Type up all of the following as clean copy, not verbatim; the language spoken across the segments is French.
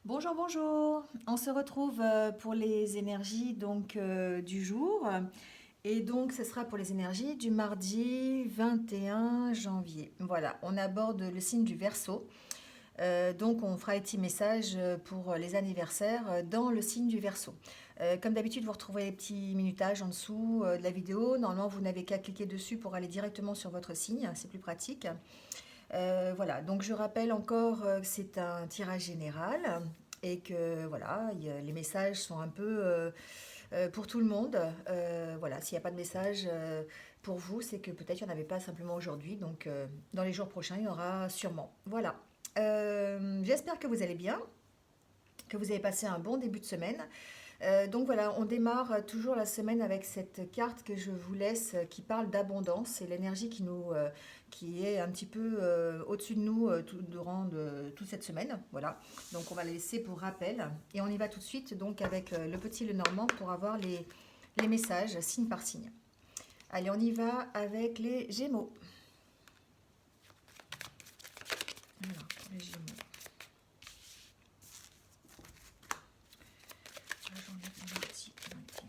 Bonjour, bonjour. On se retrouve pour les énergies du jour. Et donc, ce sera pour les énergies du mardi 21 janvier. Voilà, on aborde le signe du Verseau. Donc, on fera un petit message pour les anniversaires dans le signe du Verseau. Comme d'habitude, vous retrouverez les petits minutages en dessous de la vidéo. Normalement, vous n'avez qu'à cliquer dessus pour aller directement sur votre signe. C'est plus pratique. Voilà, donc je rappelle encore que c'est un tirage général et que voilà, les messages sont un peu pour tout le monde. Voilà, s'il n'y a pas de message pour vous, c'est que peut-être il n'y en avait pas simplement aujourd'hui. Donc dans les jours prochains, il y en aura sûrement. Voilà. J'espère que vous allez bien, que vous avez passé un bon début de semaine. Donc voilà, on démarre toujours la semaine avec cette carte que je vous laisse qui parle d'abondance. C'est l'énergie qui est un petit peu au-dessus de nous durant toute cette semaine. Voilà, donc on va la laisser pour rappel. Et on y va tout de suite donc avec le petit Lenormand pour avoir les messages signe par signe. Allez, on y va avec les Gémeaux. Alors, pour les Gémeaux. Janvier, mardi, 21.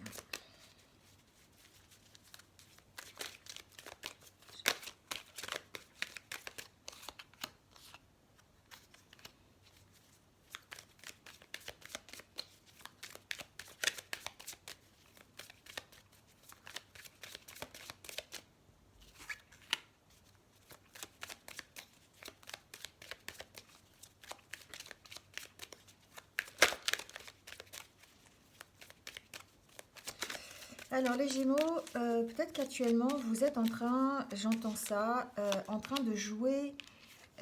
Alors les Gémeaux, peut-être qu'actuellement vous êtes en train, j'entends ça, en train de jouer,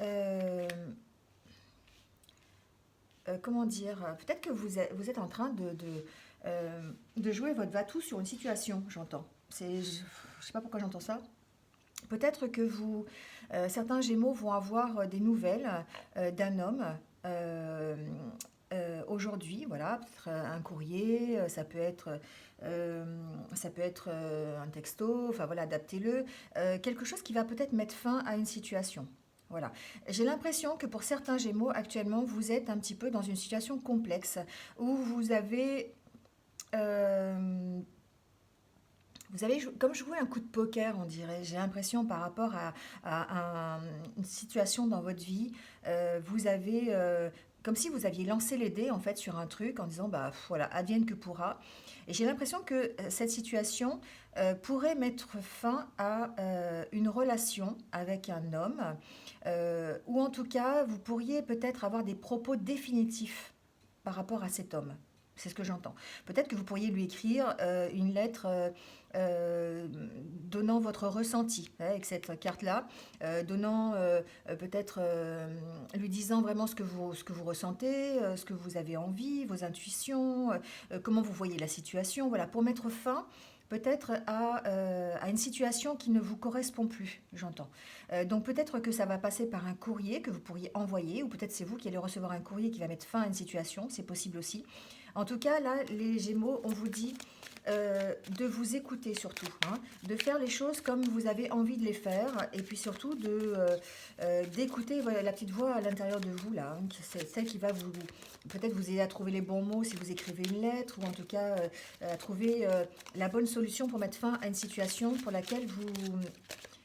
euh, comment dire, peut-être que vous êtes en train de jouer votre va-tout sur une situation, j'entends. Je sais pas pourquoi j'entends ça. Peut-être que certains Gémeaux vont avoir des nouvelles d'un homme euh, aujourd'hui, voilà, peut-être un courrier, euh, ça peut être un texto, enfin voilà, adaptez-le, quelque chose qui va peut-être mettre fin à une situation. Voilà. J'ai l'impression que pour certains Gémeaux, actuellement, vous êtes un petit peu dans une situation complexe où euh, vous avez comme joué un coup de poker, on dirait. J'ai l'impression par rapport une situation dans votre vie, vous avez comme si vous aviez lancé les dés en fait sur un truc en disant bah voilà, advienne que pourra. Et j'ai l'impression que cette situation pourrait mettre fin à une relation avec un homme, ou en tout cas vous pourriez peut-être avoir des propos définitifs par rapport à cet homme. C'est ce que j'entends. Peut-être que vous pourriez lui écrire une lettre donnant votre ressenti avec cette carte-là, donnant peut-être lui disant vraiment ce que vous ressentez, ce que vous avez envie, vos intuitions, comment vous voyez la situation, voilà, pour mettre fin peut-être à une situation qui ne vous correspond plus, j'entends. Donc peut-être que ça va passer par un courrier que vous pourriez envoyer, ou peut-être c'est vous qui allez recevoir un courrier qui va mettre fin à une situation, c'est possible aussi. En tout cas, là, les Gémeaux, on vous dit de vous écouter surtout, hein, de faire les choses comme vous avez envie de les faire, et puis surtout d'écouter voilà, la petite voix à l'intérieur de vous, là, hein, c'est celle qui va peut-être vous aider à trouver les bons mots si vous écrivez une lettre, ou en tout cas à trouver la bonne solution pour mettre fin à une situation pour laquelle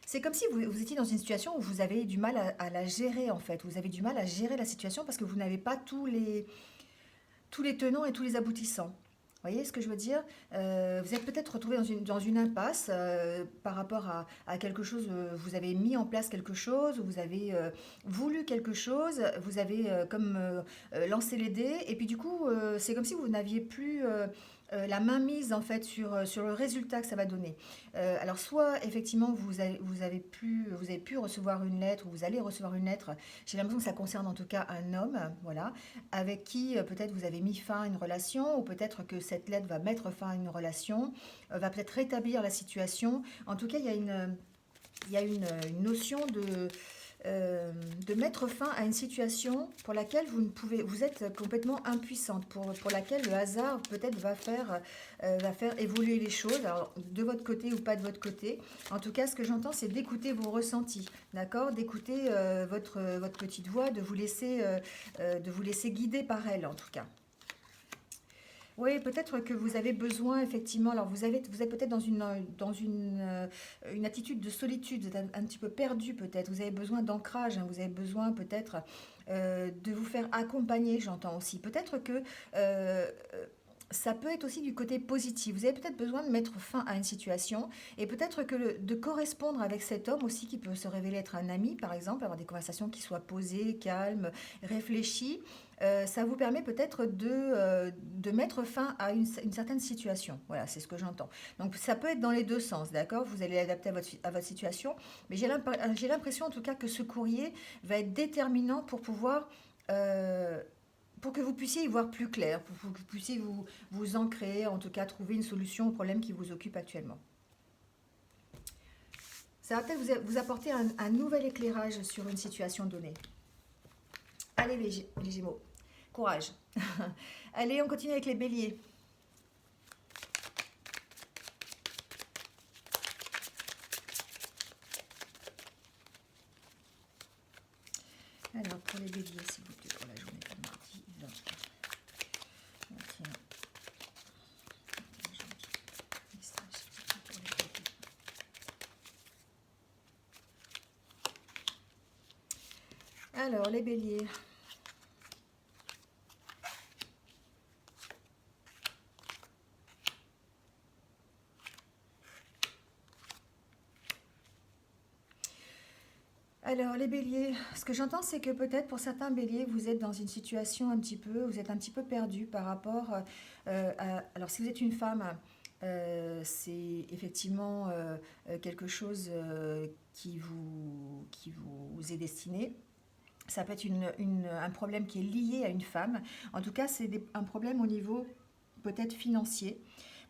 c'est comme si vous étiez dans une situation où vous avez du mal à la gérer en fait. Vous avez du mal à gérer la situation parce que vous n'avez pas tous les tenants et tous les aboutissants. Vous voyez ce que je veux dire? Vous êtes peut-être retrouvé dans une impasse par rapport à quelque chose, vous avez mis en place quelque chose, vous avez voulu quelque chose, vous avez lancé les dés, et puis du coup, c'est comme si vous n'aviez plus la main mise en fait sur le résultat que ça va donner. Alors soit effectivement vous avez pu recevoir une lettre, ou vous allez recevoir une lettre, j'ai l'impression que ça concerne en tout cas un homme, voilà, avec qui peut-être vous avez mis fin à une relation, ou peut-être que cette lettre va mettre fin à une relation, va peut-être rétablir la situation. En tout cas, il y a une notion de mettre fin à une situation pour laquelle vous êtes complètement impuissante, pour laquelle le hasard peut-être va faire évoluer les choses, alors de votre côté ou pas de votre côté. En tout cas, ce que j'entends, c'est d'écouter vos ressentis, d'accord, d'écouter votre petite voix, de vous laisser guider par elle, en tout cas. Oui, peut-être que vous avez besoin, effectivement, alors vous êtes peut-être une attitude de solitude, vous êtes un petit peu perdu peut-être, vous avez besoin d'ancrage, hein, vous avez besoin peut-être de vous faire accompagner, j'entends aussi. Peut-être que euh, ça peut être aussi du côté positif. Vous avez peut-être besoin de mettre fin à une situation et peut-être que de correspondre avec cet homme aussi qui peut se révéler être un ami, par exemple, avoir des conversations qui soient posées, calmes, réfléchies. Ça vous permet peut-être de mettre fin à une certaine situation. Voilà, c'est ce que j'entends. Donc ça peut être dans les deux sens, d'accord? Vous allez l'adapter à votre situation, mais j'ai l'impression en tout cas que ce courrier va être déterminant euh, pour que vous puissiez y voir plus clair, pour que vous puissiez vous ancrer, en tout cas trouver une solution au problème qui vous occupe actuellement. Ça va peut-être vous apporter un nouvel éclairage sur une situation donnée. Allez les Gémeaux, courage. Allez, on continue avec les Béliers. Alors, pour les Béliers, s'il vous plaît, pour la journée de mardi 20. 21. Message pour les Béliers. Alors, les Béliers. Alors, les béliers, ce que j'entends, c'est que peut-être pour certains béliers, vous êtes dans une situation vous êtes un petit peu perdu par rapport alors, si vous êtes une femme, c'est effectivement quelque chose qui vous est destiné. Ça peut être un problème qui est lié à une femme. En tout cas, c'est un problème au niveau peut-être financier.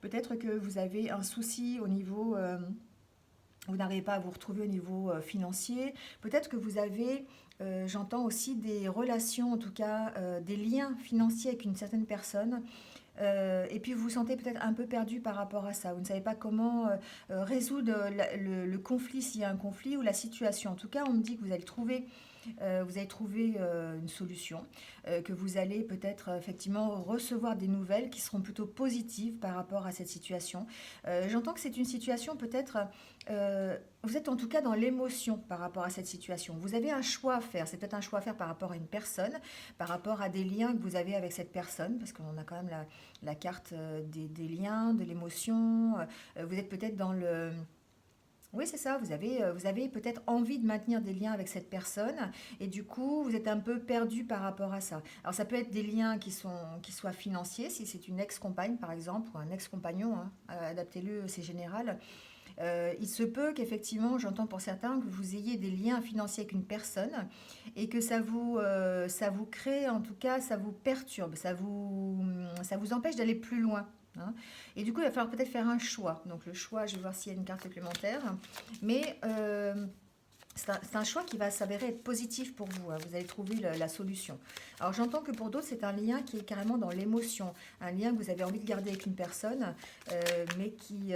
Peut-être que vous avez un souci au niveau vous n'arrivez pas à vous retrouver au niveau financier. Peut-être que vous avez, j'entends aussi des relations, en tout cas des liens financiers avec une certaine personne. Et puis vous vous sentez peut-être un peu perdu par rapport à ça. Vous ne savez pas comment résoudre le conflit s'il y a un conflit ou la situation. En tout cas, on me dit que vous allez trouver une solution, que vous allez peut-être effectivement recevoir des nouvelles qui seront plutôt positives par rapport à cette situation. J'entends que c'est une situation peut-être, vous êtes en tout cas dans l'émotion par rapport à cette situation. Vous avez un choix à faire, c'est peut-être un choix à faire par rapport à une personne, par rapport à des liens que vous avez avec cette personne, parce qu'on a quand même la carte des liens, de l'émotion. Vous êtes peut-être dans le... Oui, c'est ça, vous avez peut-être envie de maintenir des liens avec cette personne et du coup, vous êtes un peu perdu par rapport à ça. Alors, ça peut être des liens qui soient financiers, si c'est une ex-compagne par exemple, ou un ex-compagnon, hein, adaptez-le, c'est général. Il se peut qu'effectivement, j'entends pour certains que vous ayez des liens financiers avec une personne et que ça vous crée, en tout cas, ça vous perturbe, ça vous empêche d'aller plus loin, hein. Et du coup, il va falloir peut-être faire un choix. Donc le choix, je vais voir s'il y a une carte supplémentaire. Mais c'est un choix qui va s'avérer être positif pour vous, hein. Vous allez trouver la solution. Alors j'entends que pour d'autres, c'est un lien qui est carrément dans l'émotion. Un lien que vous avez envie de garder avec une personne, mais qui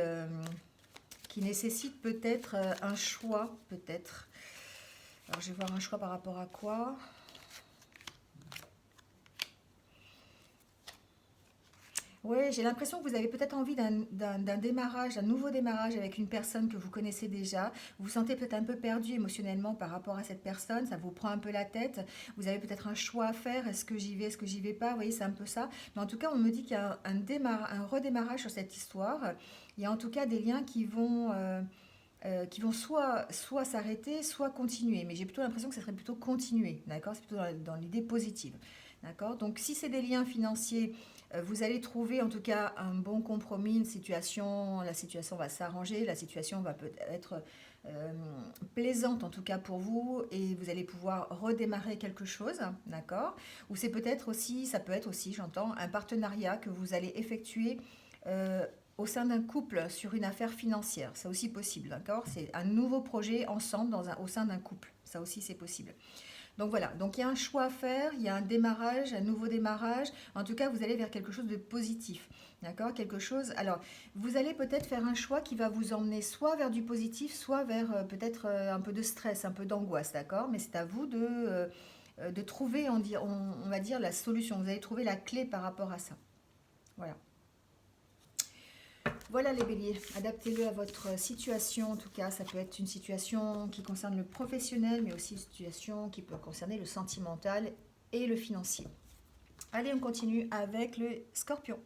nécessite peut-être un choix, peut-être. Alors, je vais voir un choix par rapport à quoi. Oui, j'ai l'impression que vous avez peut-être envie d'un démarrage, d'un nouveau démarrage avec une personne que vous connaissez déjà. Vous vous sentez peut-être un peu perdu émotionnellement par rapport à cette personne, ça vous prend un peu la tête. Vous avez peut-être un choix à faire, est-ce que j'y vais, est-ce que j'y vais pas, vous voyez, c'est un peu ça. Mais en tout cas, on me dit qu'il y a un redémarrage sur cette histoire. Il y a en tout cas des liens qui vont soit s'arrêter, soit continuer. Mais j'ai plutôt l'impression que ça serait plutôt continuer, d'accord? C'est plutôt dans l'idée positive, d'accord? Donc si c'est des liens financiers, vous allez trouver en tout cas un bon compromis, la situation va s'arranger, la situation va peut être euh, plaisante en tout cas pour vous et vous allez pouvoir redémarrer quelque chose, d'accord? Ou c'est peut-être aussi, ça peut être aussi, j'entends, un partenariat que vous allez effectuer euh, au sein d'un couple sur une affaire financière. C'est aussi possible, d'accord? C'est un nouveau projet ensemble au sein d'un couple. Ça aussi, c'est possible. Donc voilà, donc il y a un choix à faire, il y a un démarrage, un nouveau démarrage. En tout cas, vous allez vers quelque chose de positif. D'accord? Quelque chose. Alors, vous allez peut-être faire un choix qui va vous emmener soit vers du positif, soit vers peut-être un peu de stress, un peu d'angoisse. D'accord? Mais c'est à vous de trouver, on va dire, la solution. Vous allez trouver la clé par rapport à ça. Voilà. Voilà les béliers, adaptez-le à votre situation. En tout cas, ça peut être une situation qui concerne le professionnel, mais aussi une situation qui peut concerner le sentimental et le financier. Allez, on continue avec le scorpion.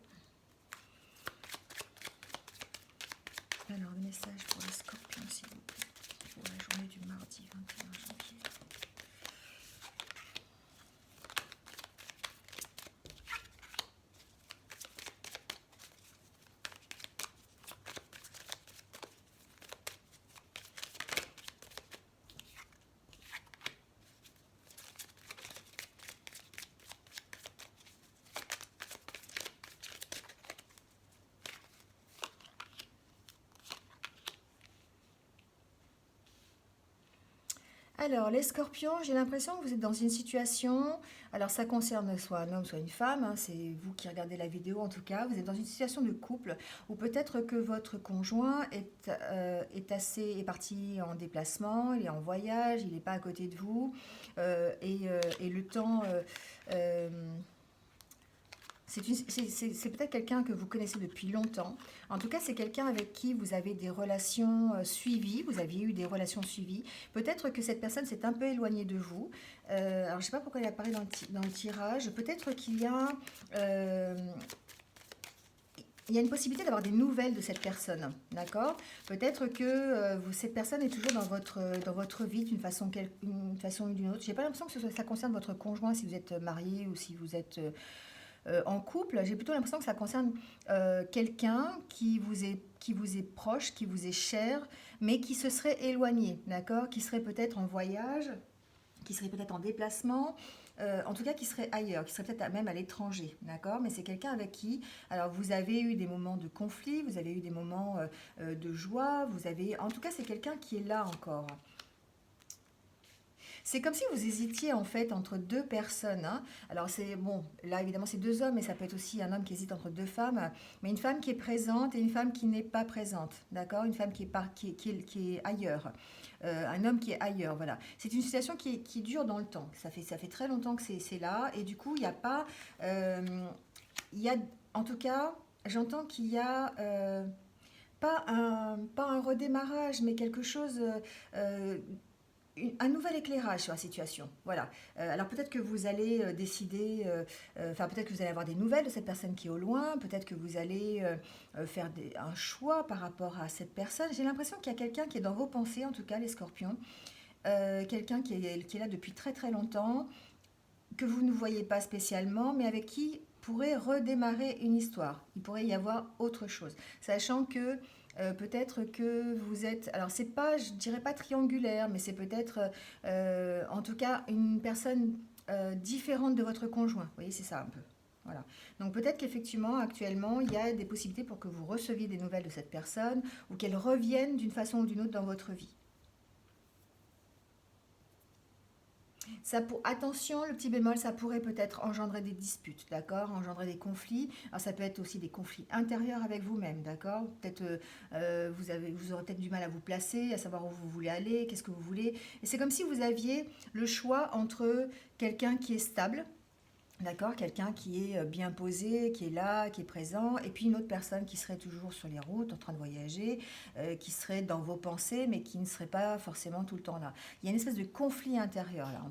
Alors, le message pour les scorpions, s'il vous plaît, pour la journée du mardi 21 janvier. Alors, les scorpions, j'ai l'impression que vous êtes dans une situation, alors ça concerne soit un homme, soit une femme, hein, c'est vous qui regardez la vidéo en tout cas, vous êtes dans une situation de couple où peut-être que votre conjoint est parti en déplacement, il est en voyage, il n'est pas à côté de vous, et le temps... euh, c'est peut-être quelqu'un que vous connaissez depuis longtemps. En tout cas, c'est quelqu'un avec qui vous avez des relations suivies. Vous aviez eu des relations suivies. Peut-être que cette personne s'est un peu éloignée de vous. Alors, je ne sais pas pourquoi elle apparaît dans le tirage. Peut-être qu'il y a... il y a une possibilité d'avoir des nouvelles de cette personne, d'accord? Peut-être que cette personne est toujours dans votre vie d'une façon, ou d'une autre. Je n'ai pas l'impression que ça concerne votre conjoint si vous êtes marié ou si vous êtes... en couple, j'ai plutôt l'impression que ça concerne quelqu'un qui vous est proche, qui vous est cher, mais qui se serait éloigné, d'accord? Qui serait peut-être en voyage, qui serait peut-être en déplacement, en tout cas qui serait ailleurs, qui serait peut-être même à l'étranger, d'accord? Mais c'est quelqu'un avec qui, alors vous avez eu des moments de conflit, vous avez eu des moments de joie, en tout cas c'est quelqu'un qui est là encore. C'est comme si vous hésitiez en fait entre deux personnes, hein. Alors c'est bon, là évidemment c'est deux hommes, mais ça peut être aussi un homme qui hésite entre deux femmes. Mais une femme qui est présente et une femme qui n'est pas présente, d'accord? Une femme qui est ailleurs. Un homme qui est ailleurs, voilà. C'est une situation qui dure dans le temps. Ça fait très longtemps que c'est là. Et du coup, il n'y a pas... il y a, en tout cas, j'entends qu'il y a... pas un redémarrage, mais quelque chose, un nouvel éclairage sur la situation. Voilà. Alors peut-être que vous allez décider, enfin peut-être que vous allez avoir des nouvelles de cette personne qui est au loin, peut-être que vous allez faire un choix par rapport à cette personne. J'ai l'impression qu'il y a quelqu'un qui est dans vos pensées, en tout cas les scorpions, quelqu'un qui est là depuis très très longtemps, que vous ne voyez pas spécialement, mais avec qui pourrait redémarrer une histoire. Il pourrait y avoir autre chose. Sachant que peut-être que vous êtes... Alors, c'est pas, je dirais pas triangulaire, mais c'est peut-être, en tout cas, une personne différente de votre conjoint. Vous voyez, c'est ça un peu. Voilà. Donc peut-être qu'effectivement, actuellement, il y a des possibilités pour que vous receviez des nouvelles de cette personne ou qu'elle revienne d'une façon ou d'une autre dans votre vie. Attention, le petit bémol, ça pourrait peut-être engendrer des disputes, d'accord? Engendrer des conflits. Alors ça peut être aussi des conflits intérieurs avec vous-même, d'accord? Peut-être vous aurez peut-être du mal à vous placer, à savoir où vous voulez aller, qu'est-ce que vous voulez. Et c'est comme si vous aviez le choix entre quelqu'un qui est stable, d'accord, quelqu'un qui est bien posé, qui est là, qui est présent, et puis une autre personne qui serait toujours sur les routes, en train de voyager, qui serait dans vos pensées, mais qui ne serait pas forcément tout le temps là. Il y a une espèce de conflit intérieur là,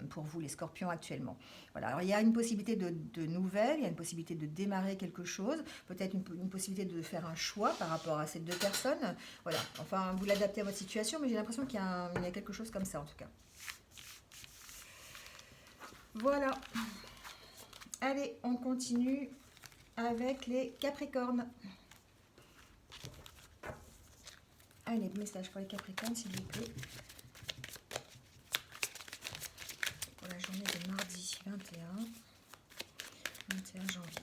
pour vous, les scorpions, actuellement. Voilà. Alors il y a une possibilité de nouvelles, il y a une possibilité de démarrer quelque chose, peut-être une possibilité de faire un choix par rapport à ces deux personnes. Voilà. Enfin, vous l'adaptez à votre situation, mais j'ai l'impression qu'il y a quelque chose comme ça, en tout cas. Voilà. Allez, on continue avec les Capricornes. Allez, message pour les Capricornes, s'il vous plaît. Pour la journée de mardi 21 janvier.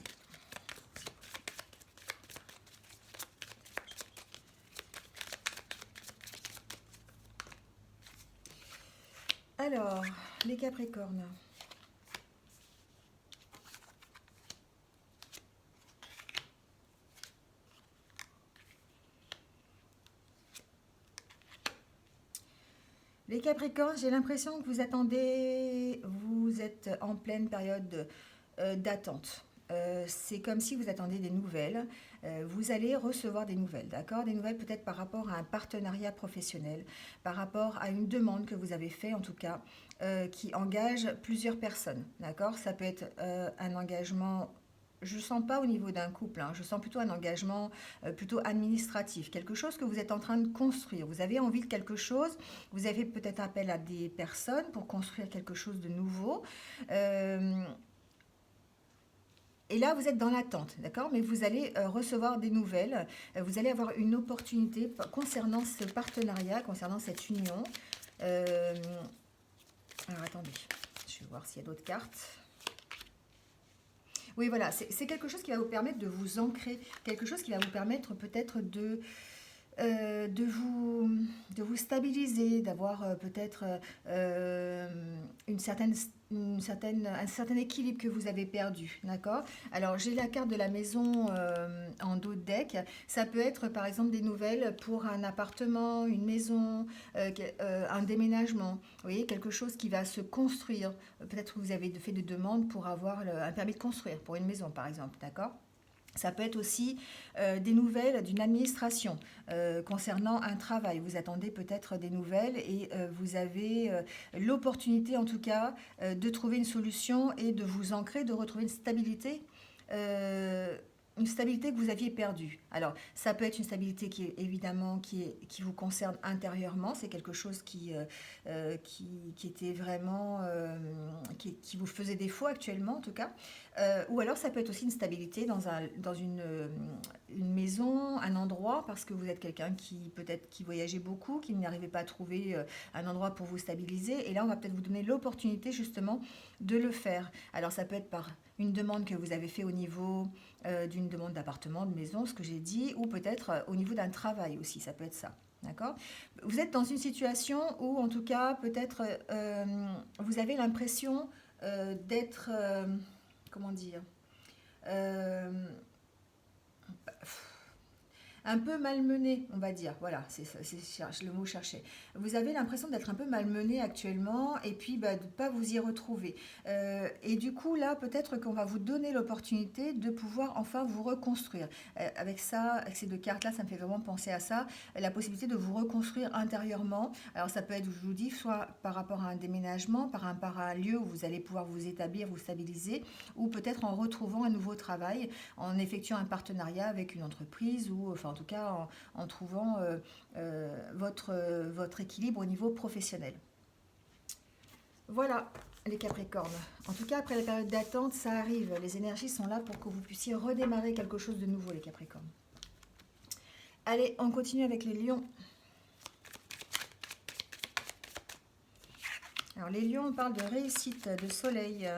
Alors, les Capricornes. Les Capricornes, j'ai l'impression que vous attendez, vous êtes en pleine période d'attente. C'est comme si vous attendiez des nouvelles. Vous allez recevoir des nouvelles, d'accord? Des nouvelles peut-être par rapport à un partenariat professionnel, par rapport à une demande que vous avez faite en tout cas, qui engage plusieurs personnes, d'accord? Ça peut être un engagement. Je ne sens pas au niveau d'un couple, hein, je sens plutôt un engagement plutôt administratif, quelque chose que vous êtes en train de construire. Vous avez envie de quelque chose, vous avez peut-être appel à des personnes pour construire quelque chose de nouveau. Euh, et là, vous êtes dans l'attente, d'accord? Mais vous allez recevoir des nouvelles, vous allez avoir une opportunité concernant ce partenariat, concernant cette union. Euh, alors attendez, je vais voir s'il y a d'autres cartes. Oui, voilà, c'est quelque chose qui va vous permettre de vous ancrer, quelque chose qui va vous permettre peut-être euh, de, vous, de vous stabiliser, d'avoir peut-être un certain équilibre que vous avez perdu, d'accord? Alors, j'ai la carte de la maison en dos de deck. Ça peut être, par exemple, des nouvelles pour un appartement, une maison, un déménagement. Vous voyez, quelque chose qui va se construire. Peut-être que vous avez fait des demandes pour avoir un permis de construire, pour une maison, par exemple, d'accord? Ça peut être aussi des nouvelles d'une administration concernant un travail. Vous attendez peut-être des nouvelles et vous avez l'opportunité en tout cas de trouver une solution et de vous ancrer, de retrouver euh, une stabilité que vous aviez perdue. Alors, ça peut être une stabilité qui est évidemment qui vous concerne intérieurement. C'est quelque chose qui était vraiment qui vous faisait défaut actuellement en tout cas. Ou alors ça peut être aussi une stabilité dans une maison, un endroit, parce que vous êtes quelqu'un qui peut-être qui voyageait beaucoup, qui n'arrivait pas à trouver un endroit pour vous stabiliser. Et là, on va peut-être vous donner l'opportunité justement de le faire. Alors ça peut être par une demande que vous avez fait au niveau d'une demande d'appartement, de maison, ce que j'ai dit, ou peut-être au niveau d'un travail aussi, ça peut être ça. D'accord? Vous êtes dans une situation où, en tout cas, peut-être vous avez l'impression d'être, comment dire, euh, un peu malmené, on va dire. Voilà, c'est le mot cherché. Vous avez l'impression d'être un peu malmené actuellement et puis bah, de ne pas vous y retrouver. Et du coup, là, peut-être qu'on va vous donner l'opportunité de pouvoir enfin vous reconstruire. Avec ça, avec ces deux cartes-là, ça me fait vraiment penser à ça. La possibilité de vous reconstruire intérieurement. Alors, ça peut être, je vous dis, soit par rapport à un déménagement, par un lieu où vous allez pouvoir vous établir, vous stabiliser, ou peut-être en retrouvant un nouveau travail, en effectuant un partenariat avec une entreprise ou, enfin, en tout cas, en trouvant votre équilibre au niveau professionnel. Voilà, les Capricornes. En tout cas, après la période d'attente, ça arrive. Les énergies sont là pour que vous puissiez redémarrer quelque chose de nouveau, les Capricornes. Allez, on continue avec les Lions. Alors, les Lions, on parle de réussite, de soleil.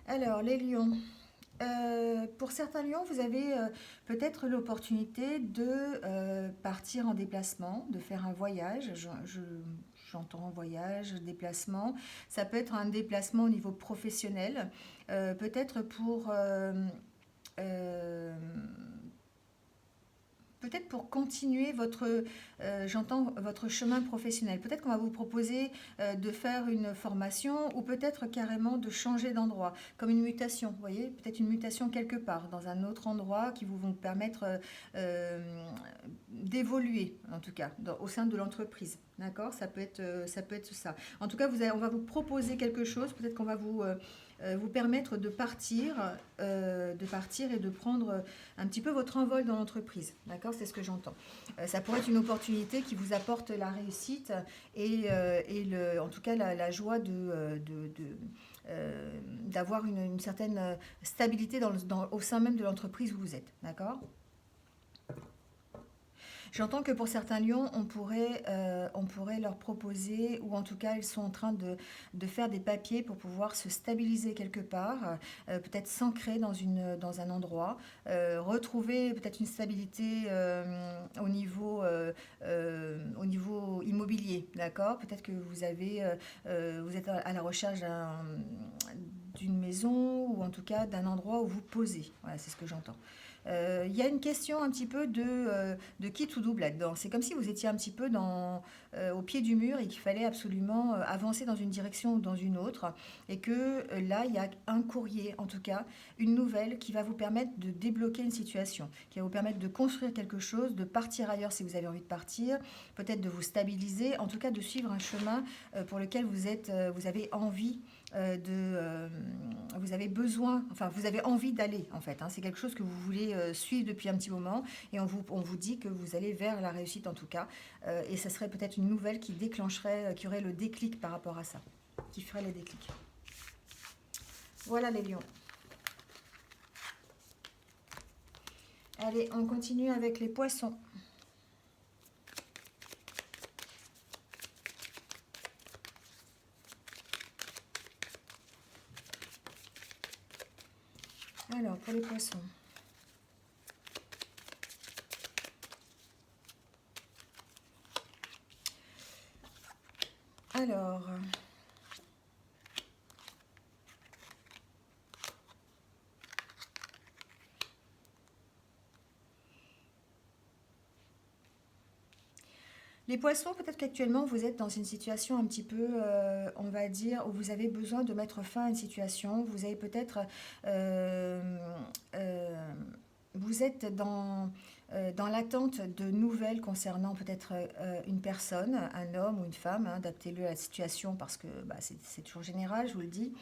Alors, les Lions. Pour certains lions, vous avez peut-être l'opportunité de partir en déplacement, de faire un voyage. J'entends voyage, déplacement. Ça peut être un déplacement au niveau professionnel, peut-être euh, peut-être pour continuer j'entends votre chemin professionnel. Peut-être qu'on va vous proposer de faire une formation ou peut-être carrément de changer d'endroit, comme une mutation, vous voyez, peut-être une mutation quelque part, dans un autre endroit qui vont permettre d'évoluer, en tout cas, au sein de l'entreprise. D'accord? Ça peut être ça. En tout cas, on va vous proposer quelque chose. Peut-être qu'on va vous permettre de partir et de prendre un petit peu votre envol dans l'entreprise. D'accord? C'est ce que j'entends. Ça pourrait être une opportunité qui vous apporte la réussite en tout cas la joie d'avoir une certaine stabilité au sein même de l'entreprise où vous êtes. D'accord? J'entends que pour certains lions, on pourrait leur proposer, ou en tout cas, ils sont en train de faire des papiers pour pouvoir se stabiliser quelque part, peut-être s'ancrer dans un endroit, retrouver peut-être une stabilité au niveau immobilier, d'accord? Peut-être que vous êtes à la recherche d'une maison ou en tout cas d'un endroit où vous posez. Voilà, c'est ce que j'entends. Il y a une question un petit peu de qui tout double là-dedans. C'est comme si vous étiez un petit peu au pied du mur et qu'il fallait absolument avancer dans une direction ou dans une autre. Et que là, il y a un courrier, en tout cas, une nouvelle qui va vous permettre de débloquer une situation, qui va vous permettre de construire quelque chose, de partir ailleurs si vous avez envie de partir, peut-être de vous stabiliser, en tout cas de suivre un chemin pour lequel vous avez envie vous avez besoin, enfin vous avez envie d'aller en fait. Hein. C'est quelque chose que vous voulez suivre depuis un petit moment et on vous dit que vous allez vers la réussite en tout cas. Et ça serait peut-être une nouvelle qui déclencherait, qui aurait le déclic par rapport à ça, qui ferait le déclic. Voilà les lions. Allez, on continue avec les poissons. Alors, pour les poissons. Alors, les poissons, peut-être qu'actuellement vous êtes dans une situation un petit peu, on va dire, où vous avez besoin de mettre fin à une situation. Vous avez peut-être, euh, euh, vous êtes dans l'attente de nouvelles concernant peut-être une personne, un homme ou une femme. Hein, adaptez-le à la situation parce que bah, c'est toujours général, je vous le dis.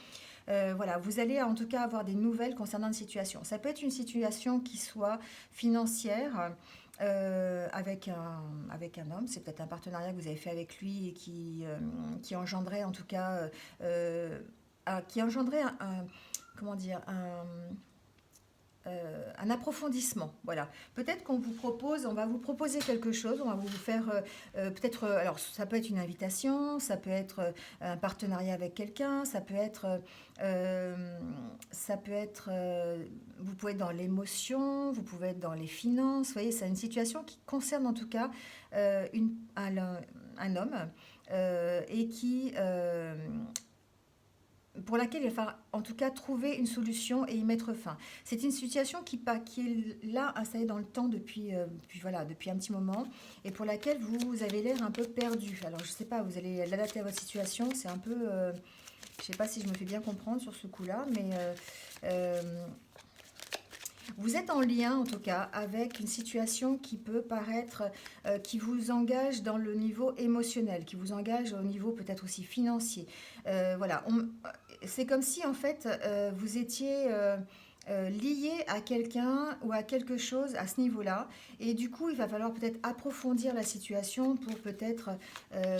Voilà, vous allez en tout cas avoir des nouvelles concernant une situation. Ça peut être une situation qui soit financière avec un homme, c'est peut-être un partenariat que vous avez fait avec lui et qui engendrait en tout cas, qui engendrait comment dire, un approfondissement. Voilà. Peut-être on va vous proposer quelque chose, on va vous faire peut-être, alors ça peut être une invitation, ça peut être un partenariat avec quelqu'un, ça peut être, vous pouvez être dans l'émotion, vous pouvez être dans les finances. Vous voyez, c'est une situation qui concerne en tout cas un homme et pour laquelle il va falloir en tout cas trouver une solution et y mettre fin. C'est une situation qui est là installée dans le temps voilà, depuis un petit moment et pour laquelle vous avez l'air un peu perdu. Alors je ne sais pas, vous allez l'adapter à votre situation, c'est un peu... je ne sais pas si je me fais bien comprendre sur ce coup-là, mais vous êtes en lien, en tout cas, avec une situation qui peut paraître, qui vous engage dans le niveau émotionnel, qui vous engage au niveau peut-être aussi financier. Voilà, c'est comme si, en fait, vous étiez lié à quelqu'un ou à quelque chose à ce niveau-là. Et du coup, il va falloir peut-être approfondir la situation pour peut-être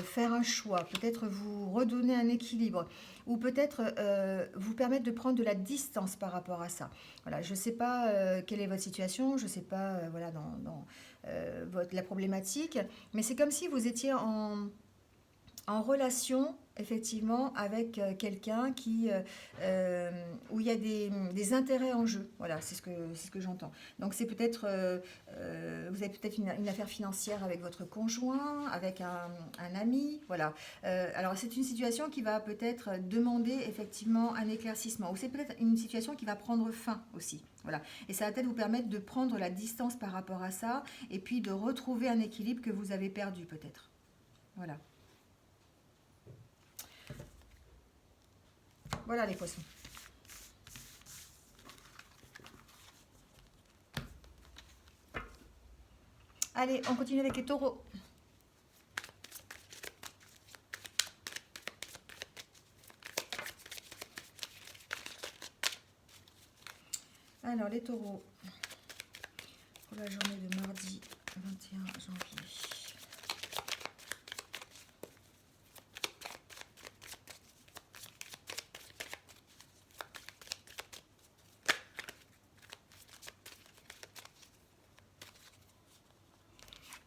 faire un choix, peut-être vous redonner un équilibre ou peut-être vous permettre de prendre de la distance par rapport à ça. Voilà, je ne sais pas quelle est votre situation, je ne sais pas voilà, dans la problématique, mais c'est comme si vous étiez en relation effectivement avec quelqu'un où il y a des intérêts en jeu. Voilà, c'est ce que j'entends. Donc c'est peut-être, vous avez peut-être une affaire financière avec votre conjoint, avec un ami. Voilà. Alors c'est une situation qui va peut-être demander effectivement un éclaircissement. Ou c'est peut-être une situation qui va prendre fin aussi. Voilà. Et ça va peut-être vous permettre de prendre la distance par rapport à ça et puis de retrouver un équilibre que vous avez perdu peut-être. Voilà. Voilà les poissons. Allez, on continue avec les taureaux. Alors, les taureaux, pour la journée de mardi 21 janvier.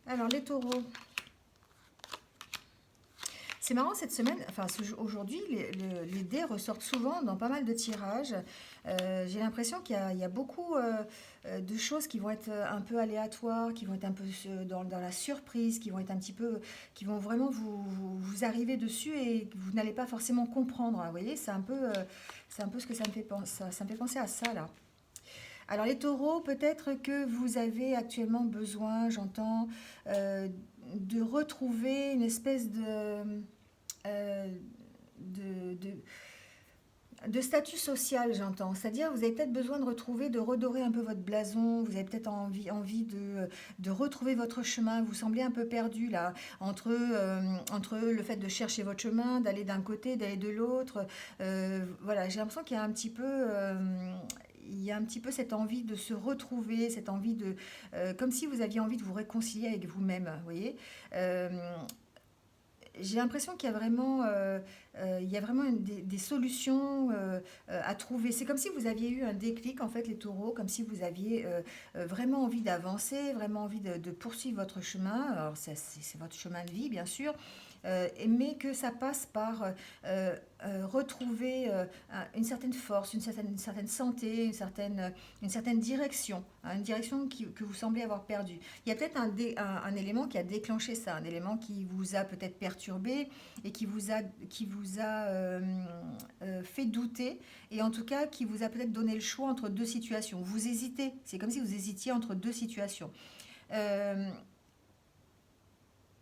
Alors, les taureaux. C'est marrant cette semaine, enfin aujourd'hui, les dés ressortent souvent dans pas mal de tirages. J'ai l'impression qu'il y a beaucoup de choses qui vont être un peu aléatoires, qui vont être un peu dans la surprise, qui vont être un petit peu, qui vont vraiment vous arriver dessus et que vous n'allez pas forcément comprendre. Vous voyez, c'est un peu ce que ça me fait penser, ça me fait penser à ça là. Alors les taureaux, peut-être que vous avez actuellement besoin, j'entends, euh, de retrouver une espèce euh, de, de statut social, j'entends. C'est-à-dire, vous avez peut-être besoin de retrouver, de redorer un peu votre blason. Vous avez peut-être envie de retrouver votre chemin. Vous semblez un peu perdu là, entre le fait de chercher votre chemin, d'aller d'un côté, d'aller de l'autre. Voilà, j'ai l'impression qu'il y a un petit peu. Il y a un petit peu cette envie de se retrouver, cette envie de... comme si vous aviez envie de vous réconcilier avec vous-même, vous voyez. Euh, j'ai l'impression qu'il y a vraiment des solutions à trouver. C'est comme si vous aviez eu un déclic, en fait, les taureaux, comme si vous aviez vraiment envie d'avancer, vraiment envie de poursuivre votre chemin. Alors, c'est votre chemin de vie, bien sûr, mais que ça passe par retrouver une certaine force, une certaine santé, une certaine direction, hein, une direction que vous semblez avoir perdue. Il y a peut-être un élément qui a déclenché ça, un élément qui vous a peut-être perturbé et qui vous a fait douter et en tout cas qui vous a peut-être donné le choix entre deux situations. Vous hésitez, c'est comme si vous hésitiez entre deux situations. Euh,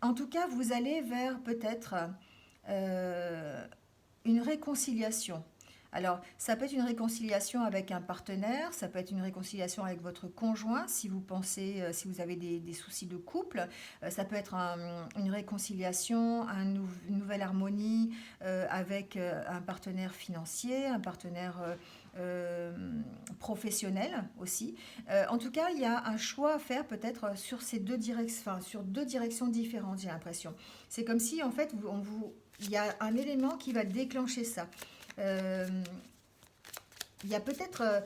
En tout cas, vous allez vers peut-être euh, une réconciliation. Alors, ça peut être une réconciliation avec un partenaire, ça peut être une réconciliation avec votre conjoint si vous pensez, si vous avez des soucis de couple, ça peut être une réconciliation, une nouvelle harmonie avec un partenaire financier, un partenaire professionnel aussi. En tout cas, il y a un choix à faire peut-être sur ces deux directions, enfin, sur deux directions différentes, j'ai l'impression. C'est comme si en fait, il y a un élément qui va déclencher ça. Euh, il y a peut-être,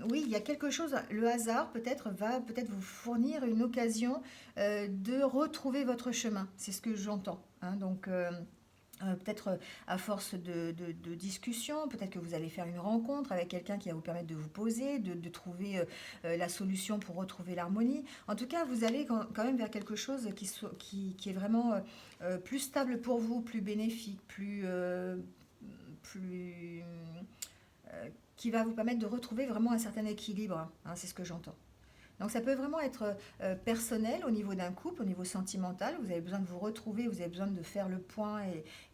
oui, il y a quelque chose, le hasard peut-être va peut-être vous fournir une occasion de retrouver votre chemin. C'est ce que j'entends, hein. Donc, peut-être à force de discussion, peut-être que vous allez faire une rencontre avec quelqu'un qui va vous permettre de vous poser, de trouver la solution pour retrouver l'harmonie. En tout cas, vous allez quand même vers quelque chose qui est vraiment plus stable pour vous, plus bénéfique, plus qui va vous permettre de retrouver vraiment un certain équilibre, hein, c'est ce que j'entends. Donc ça peut vraiment être personnel au niveau d'un couple, au niveau sentimental. Vous avez besoin de vous retrouver, vous avez besoin de faire le point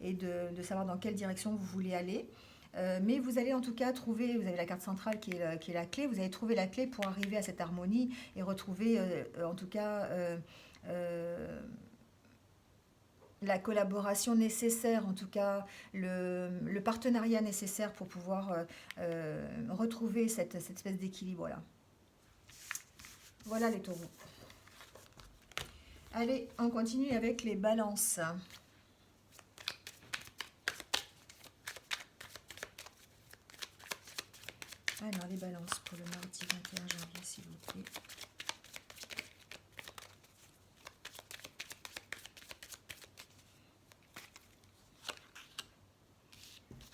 et de savoir dans quelle direction vous voulez aller. Mais vous allez en tout cas trouver, vous avez la carte centrale qui est la clé, vous allez trouver la clé pour arriver à cette harmonie et retrouver en tout cas la collaboration nécessaire, en tout cas le partenariat nécessaire pour pouvoir retrouver cette espèce d'équilibre-là. Voilà les taureaux. Allez, on continue avec les balances. Alors, les balances pour le mardi 21 janvier, s'il vous plaît.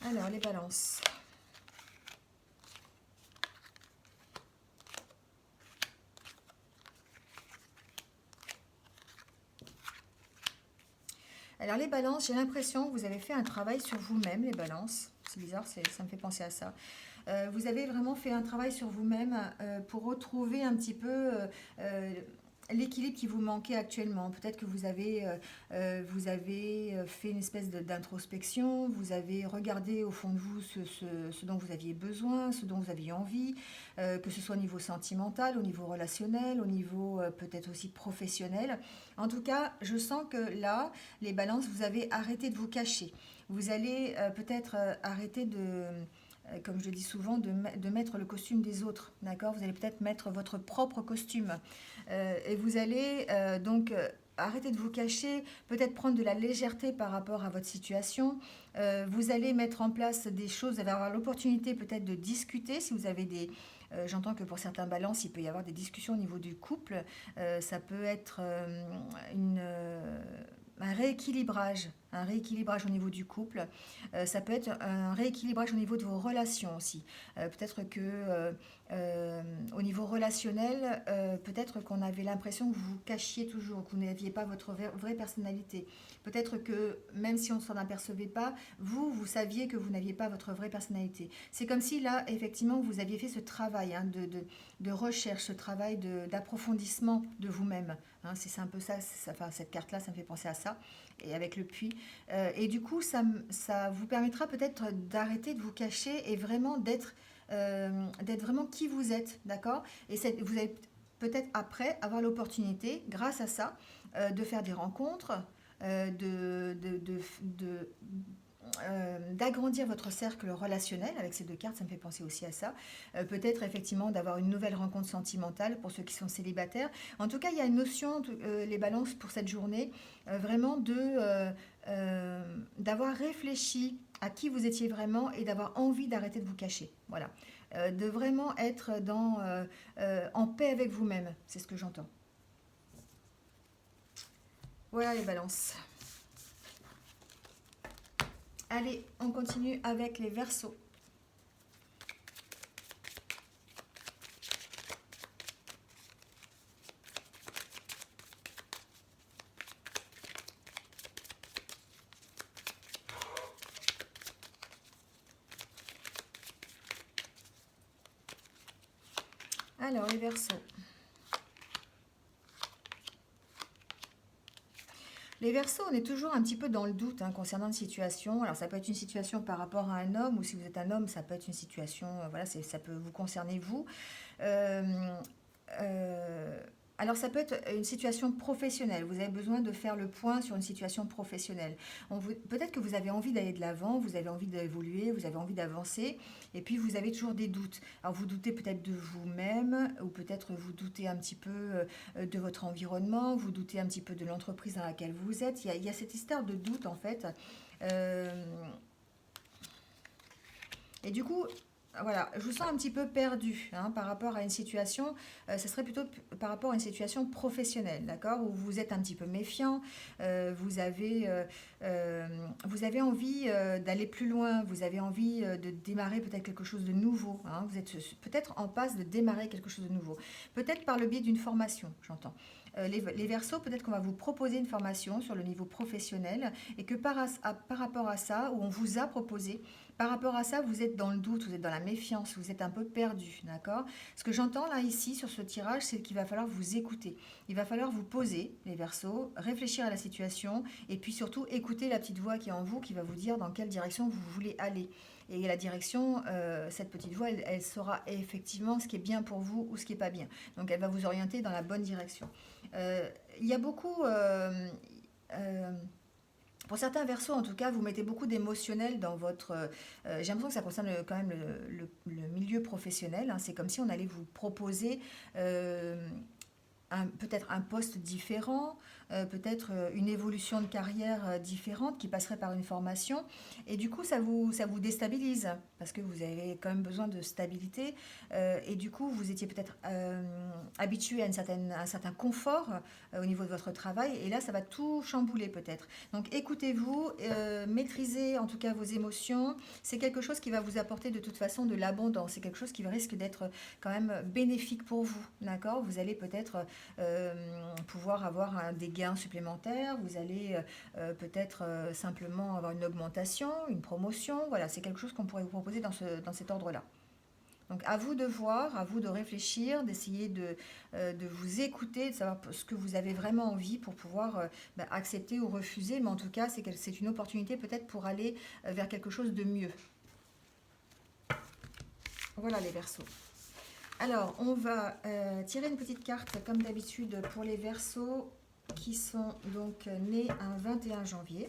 Alors, les balances. Alors, les balances, j'ai l'impression que vous avez fait un travail sur vous-même, les balances. C'est bizarre, ça me fait penser à ça. Vous avez vraiment fait un travail sur vous-même pour retrouver un petit peu l'équilibre qui vous manquait actuellement. Peut-être que vous avez fait une espèce d'introspection, vous avez regardé au fond de vous ce dont vous aviez besoin, ce dont vous aviez envie, que ce soit au niveau sentimental, au niveau relationnel, au niveau peut-être aussi professionnel. En tout cas, je sens que là, les balances, vous avez arrêté de vous cacher. Vous allez peut-être arrêter comme je le dis souvent, de mettre le costume des autres, d'accord? Vous allez peut-être mettre votre propre costume. Et vous allez arrêter de vous cacher, peut-être prendre de la légèreté par rapport à votre situation. Vous allez mettre en place des choses, vous allez avoir l'opportunité peut-être de discuter si vous avez des... J'entends que pour certains balances, il peut y avoir des discussions au niveau du couple. Ça peut être un rééquilibrage au niveau du couple. Ça peut être un rééquilibrage au niveau de vos relations aussi. Peut-être que au niveau relationnel, peut-être qu'on avait l'impression que vous vous cachiez toujours, que vous n'aviez pas votre vraie personnalité. Peut-être que même si on ne s'en apercevait pas, vous saviez que vous n'aviez pas votre vraie personnalité. C'est comme si là, effectivement, vous aviez fait ce travail de recherche, ce travail d'approfondissement de vous-même. Hein, c'est un peu ça, enfin, cette carte-là, ça me fait penser à ça, et avec le puits. Et du coup, ça vous permettra peut-être d'arrêter de vous cacher et vraiment d'être vraiment qui vous êtes, d'accord? Et vous allez peut-être après avoir l'opportunité, grâce à ça, de faire des rencontres, d'agrandir votre cercle relationnel avec ces deux cartes, ça me fait penser aussi à ça. Peut-être effectivement d'avoir une nouvelle rencontre sentimentale pour ceux qui sont célibataires. En tout cas, il y a une notion, les balances pour cette journée, vraiment d'avoir réfléchi à qui vous étiez vraiment et d'avoir envie d'arrêter de vous cacher. Voilà. De vraiment être en paix avec vous-même, c'est ce que j'entends. Voilà les balances. Allez, on continue avec les Verseaux. Alors, les Verseaux. Les Verseaux, on est toujours un petit peu dans le doute concernant une situation. Alors, ça peut être une situation par rapport à un homme, ou si vous êtes un homme, ça peut être une situation, voilà, ça peut vous concerner vous. Euh, euh, alors, ça peut être une situation professionnelle. Vous avez besoin de faire le point sur une situation professionnelle. Peut-être que vous avez envie d'aller de l'avant, vous avez envie d'évoluer, vous avez envie d'avancer, et puis vous avez toujours des doutes. Alors, vous doutez peut-être de vous-même, ou peut-être vous doutez un petit peu de votre environnement, vous doutez un petit peu de l'entreprise dans laquelle vous êtes. Il y a cette histoire de doute, en fait. Et du coup, voilà, je vous sens un petit peu perdu par rapport à une situation. Ce serait plutôt par rapport à une situation professionnelle, d'accord, où vous êtes un petit peu méfiant, vous avez envie d'aller plus loin, vous avez envie de démarrer peut-être quelque chose de nouveau. Vous êtes peut-être en passe de démarrer quelque chose de nouveau. Peut-être par le biais d'une formation, j'entends. Les Verseaux, peut-être qu'on va vous proposer une formation sur le niveau professionnel et que par rapport à ça, où on vous a proposé, par rapport à ça, vous êtes dans le doute, vous êtes dans la méfiance, vous êtes un peu perdu, d'accord? Ce que j'entends là, ici, sur ce tirage, c'est qu'il va falloir vous écouter. Il va falloir vous poser, les Verseaux, réfléchir à la situation et puis surtout écouter la petite voix qui est en vous, qui va vous dire dans quelle direction vous voulez aller. Et la direction, cette petite voix, elle saura effectivement ce qui est bien pour vous ou ce qui n'est pas bien. Donc elle va vous orienter dans la bonne direction. Il y a beaucoup... pour certains Verseaux, en tout cas, vous mettez beaucoup d'émotionnel dans votre... j'ai l'impression que ça concerne quand même le milieu professionnel. C'est comme si on allait vous proposer peut-être un poste différent, peut-être une évolution de carrière différente qui passerait par une formation. Et du coup, ça vous déstabilise parce que vous avez quand même besoin de stabilité. Et du coup, vous étiez peut-être habitué à un certain confort au niveau de votre travail. Et là, ça va tout chambouler peut-être. Donc, écoutez-vous, maîtrisez en tout cas vos émotions. C'est quelque chose qui va vous apporter de toute façon de l'abondance. C'est quelque chose qui risque d'être quand même bénéfique pour vous. D'accord? Vous allez peut-être pouvoir avoir des gains supplémentaires, vous allez peut-être simplement avoir une augmentation, une promotion, voilà, c'est quelque chose qu'on pourrait vous proposer dans cet ordre-là. Donc à vous de voir, à vous de réfléchir, d'essayer de vous écouter, de savoir ce que vous avez vraiment envie pour pouvoir accepter ou refuser, mais en tout cas c'est une opportunité peut-être pour aller vers quelque chose de mieux. Voilà les Verseaux. Alors, on va tirer une petite carte, comme d'habitude, pour les Verseaux qui sont donc nés un 21 janvier.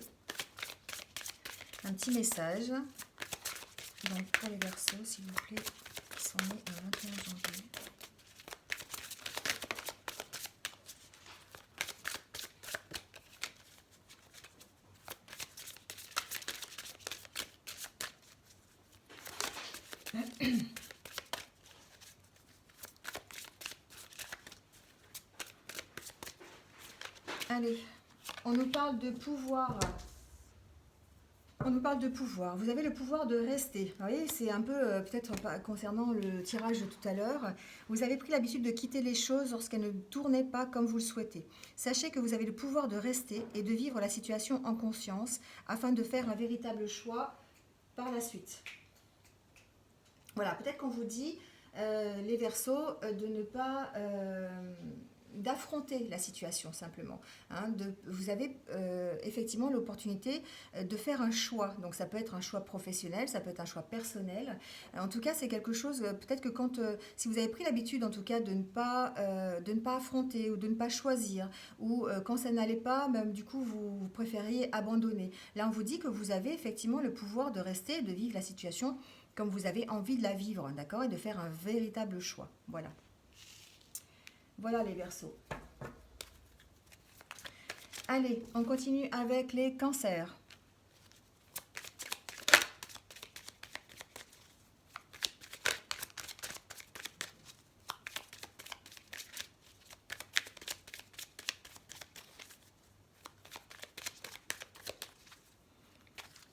Un petit message. Donc pour les Verseaux, s'il vous plaît, qui sont nés le 21 janvier. Allez, on nous parle de pouvoir. On nous parle de pouvoir. Vous avez le pouvoir de rester. Vous voyez, c'est un peu, peut-être concernant le tirage de tout à l'heure, vous avez pris l'habitude de quitter les choses lorsqu'elles ne tournaient pas comme vous le souhaitez. Sachez que vous avez le pouvoir de rester et de vivre la situation en conscience afin de faire un véritable choix par la suite. Voilà, peut-être qu'on vous dit, les Verseaux, de ne pas... d'affronter la situation simplement. Hein, vous avez effectivement l'opportunité de faire un choix. Donc ça peut être un choix professionnel, ça peut être un choix personnel. En tout cas, c'est quelque chose, peut-être que quand, si vous avez pris l'habitude en tout cas de ne pas affronter ou de ne pas choisir, ou quand ça n'allait pas, même du coup vous préfériez abandonner. Là, on vous dit que vous avez effectivement le pouvoir de rester et de vivre la situation comme vous avez envie de la vivre, d'accord, et de faire un véritable choix. Voilà. Voilà les Verseaux. Allez, on continue avec les Cancers.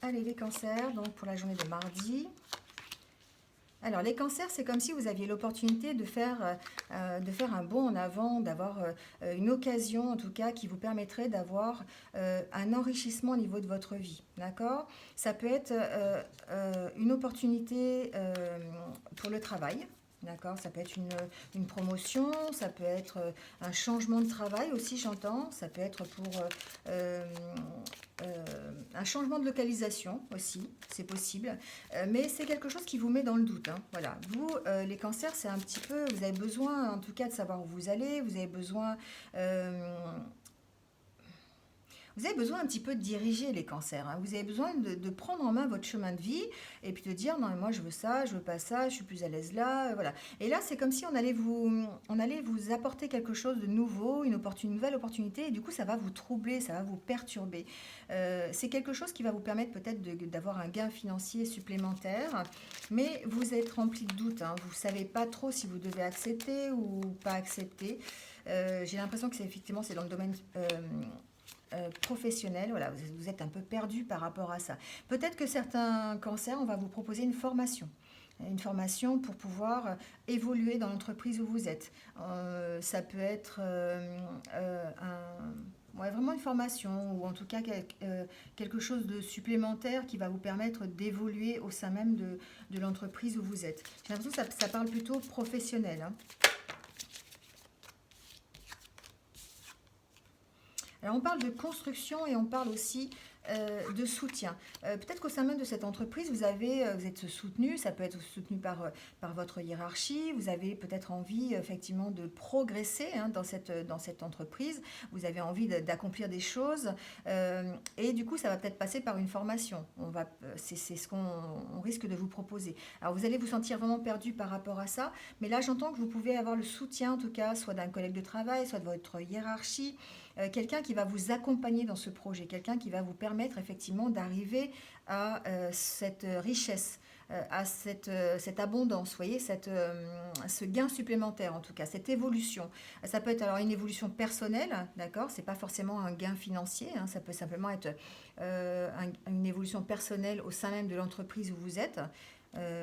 Allez les Cancers, donc pour la journée de mardi. Alors, les Cancers, c'est comme si vous aviez l'opportunité de faire un bond en avant, d'avoir une occasion, en tout cas, qui vous permettrait d'avoir un enrichissement au niveau de votre vie. D'accord? Ça peut être une opportunité pour le travail. D'accord? Ça peut être une promotion, ça peut être un changement de travail aussi, j'entends. Ça peut être pour un changement de localisation aussi, c'est possible. Mais c'est quelque chose qui vous met dans le doute. Hein. Voilà. Vous, les Cancers, c'est un petit peu... Vous avez besoin, en tout cas, de savoir où vous allez. Vous avez besoin... Vous avez besoin un petit peu de diriger les Cancers. Hein. Vous avez besoin de prendre en main votre chemin de vie et puis de dire non, mais moi je veux ça, je veux pas ça, je suis plus à l'aise là, voilà. Et là, c'est comme si on allait vous apporter quelque chose de nouveau, une nouvelle opportunité, et du coup, ça va vous troubler, ça va vous perturber. C'est quelque chose qui va vous permettre peut-être d'avoir un gain financier supplémentaire, mais vous êtes rempli de doutes. Hein. Vous ne savez pas trop si vous devez accepter ou pas accepter. J'ai l'impression que c'est effectivement c'est dans le domaine professionnel, voilà, vous êtes un peu perdu par rapport à ça. Peut-être que certains Cancers, on va vous proposer une formation pour pouvoir évoluer dans l'entreprise où vous êtes. Ça peut être vraiment une formation ou en tout cas quelque chose de supplémentaire qui va vous permettre d'évoluer au sein même de l'entreprise où vous êtes. J'ai l'impression que ça parle plutôt professionnel. Hein. Alors on parle de construction et on parle aussi de soutien. Peut-être qu'au sein même de cette entreprise, vous êtes soutenu, ça peut être soutenu par votre hiérarchie, vous avez peut-être envie effectivement de progresser hein, dans cette entreprise, vous avez envie d'accomplir des choses et du coup ça va peut-être passer par une formation. C'est ce qu'on risque de vous proposer. Alors vous allez vous sentir vraiment perdu par rapport à ça, mais là j'entends que vous pouvez avoir le soutien en tout cas, soit d'un collègue de travail, soit de votre hiérarchie, quelqu'un qui va vous accompagner dans ce projet, quelqu'un qui va vous permettre effectivement d'arriver à cette richesse, à cette abondance, vous voyez, ce gain supplémentaire en tout cas, cette évolution. Ça peut être alors une évolution personnelle, d'accord, c'est pas forcément un gain financier, hein, ça peut simplement être une évolution personnelle au sein même de l'entreprise où vous êtes.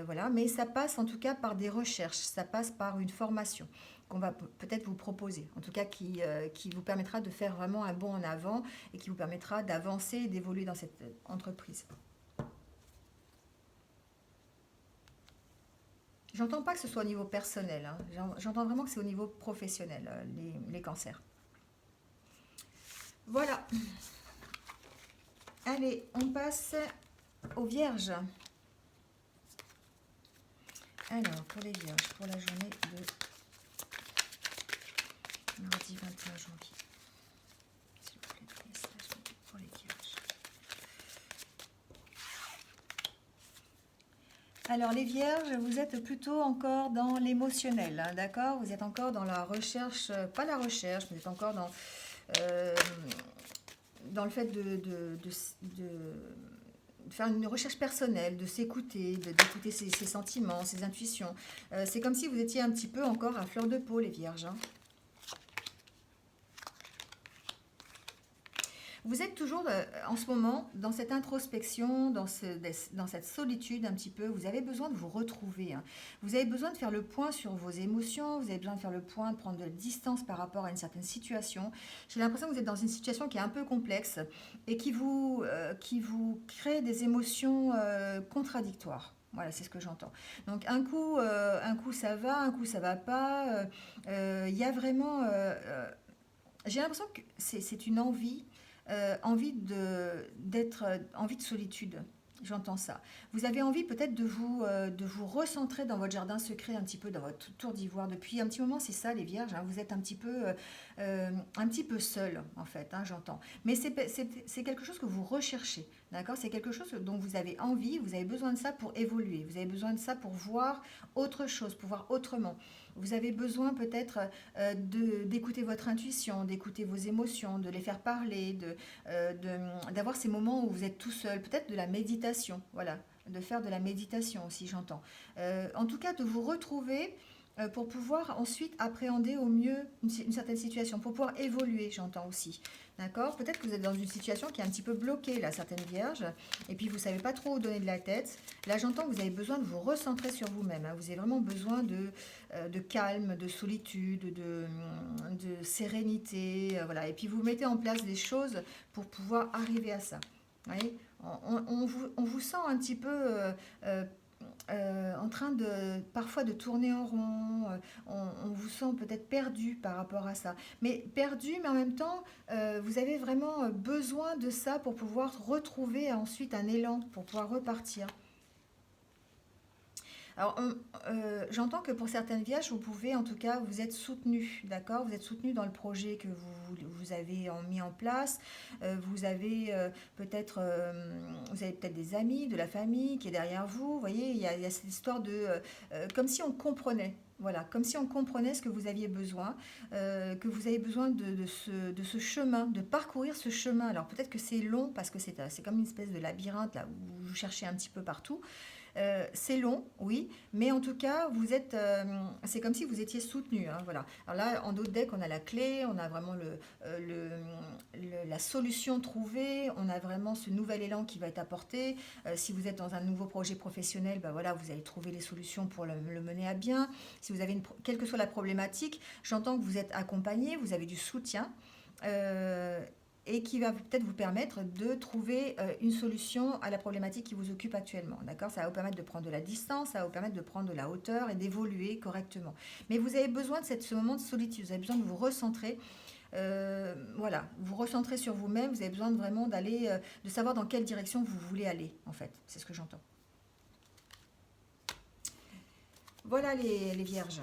Voilà, mais ça passe en tout cas par des recherches, ça passe par une formation qu'on va peut-être vous proposer, en tout cas qui vous permettra de faire vraiment un bond en avant et qui vous permettra d'avancer et d'évoluer dans cette entreprise. J'entends pas que ce soit au niveau personnel, hein. J'entends vraiment que c'est au niveau professionnel, les Cancers. Voilà. Allez, on passe aux Vierges. Alors, pour les Vierges, pour la journée de mardi 21 janvier. S'il vous plaît, message pour les Vierges. Alors les vierges, vous êtes plutôt encore dans l'émotionnel, hein, d'accord? Vous êtes encore dans la recherche, pas la recherche, vous êtes encore euh, dans le fait de faire une recherche personnelle, de s'écouter, d'écouter ses sentiments, ses intuitions. C'est comme si vous étiez un petit peu encore à fleur de peau, les vierges, hein. Vous êtes toujours en ce moment dans cette introspection, dans cette solitude un petit peu. Vous avez besoin de vous retrouver, hein. Vous avez besoin de faire le point sur vos émotions. Vous avez besoin de faire le point, de prendre de la distance par rapport à une certaine situation. J'ai l'impression que vous êtes dans une situation qui est un peu complexe et qui vous crée des émotions contradictoires. Voilà, c'est ce que j'entends. Donc un coup ça va, un coup ça va pas. Il y a vraiment, j'ai l'impression que c'est une envie de solitude. J'entends ça. Vous avez envie peut-être de vous recentrer dans votre jardin secret, un petit peu dans votre tour d'ivoire. Depuis un petit moment, c'est ça les vierges, hein. Vous êtes un petit peu seul en fait, hein, j'entends. Mais c'est quelque chose que vous recherchez, d'accord? C'est quelque chose dont vous avez envie, vous avez besoin de ça pour évoluer. Vous avez besoin de ça pour voir autre chose, pour voir autrement. Vous avez besoin peut-être d'écouter votre intuition, d'écouter vos émotions, de les faire parler, d'avoir ces moments où vous êtes tout seul, peut-être de la méditation, voilà, de faire de la méditation aussi, j'entends. En tout cas, de vous retrouver pour pouvoir ensuite appréhender au mieux une certaine situation, pour pouvoir évoluer, j'entends aussi. D'accord? Peut-être que vous êtes dans une situation qui est un petit peu bloquée, là, certaines vierges, et puis vous ne savez pas trop où donner de la tête. Là, j'entends que vous avez besoin de vous recentrer sur vous-même, hein. Vous avez vraiment besoin de calme, de solitude, de sérénité, voilà. Et puis vous mettez en place des choses pour pouvoir arriver à ça. Vous voyez, on vous sent un petit peu euh, en train de parfois de tourner en rond. On vous sent peut-être perdu par rapport à ça. Mais perdu, mais en même temps, vous avez vraiment besoin de ça pour pouvoir retrouver ensuite un élan, pour pouvoir repartir. Alors, j'entends que pour certaines vierges, vous pouvez, en tout cas, vous êtes soutenu, d'accord? Vous êtes soutenu dans le projet que vous avez mis en place. Vous avez vous avez peut-être des amis, de la famille qui est derrière vous. Vous voyez, il y a cette histoire comme si on comprenait. Voilà, comme si on comprenait ce que vous aviez besoin, que vous avez besoin de ce chemin, de parcourir ce chemin. Alors peut-être que c'est long parce que c'est comme une espèce de labyrinthe là où vous cherchez un petit peu partout. C'est long, oui, mais en tout cas, c'est comme si vous étiez soutenu, hein, voilà. Alors là, en d'autres decks, on a la clé, on a vraiment la solution trouvée, on a vraiment ce nouvel élan qui va être apporté. Si vous êtes dans un nouveau projet professionnel, ben voilà, vous allez trouver les solutions pour le mener à bien. Si vous avez quelle que soit la problématique, j'entends que vous êtes accompagné, vous avez du soutien. Euh, et qui va peut-être vous permettre de trouver une solution à la problématique qui vous occupe actuellement. D'accord? Ça va vous permettre de prendre de la distance, ça va vous permettre de prendre de la hauteur et d'évoluer correctement. Mais vous avez besoin de ce moment de solitude, vous avez besoin de vous recentrer. Voilà, vous recentrer sur vous-même, vous avez besoin vraiment de savoir dans quelle direction vous voulez aller, en fait. C'est ce que j'entends. Voilà les vierges.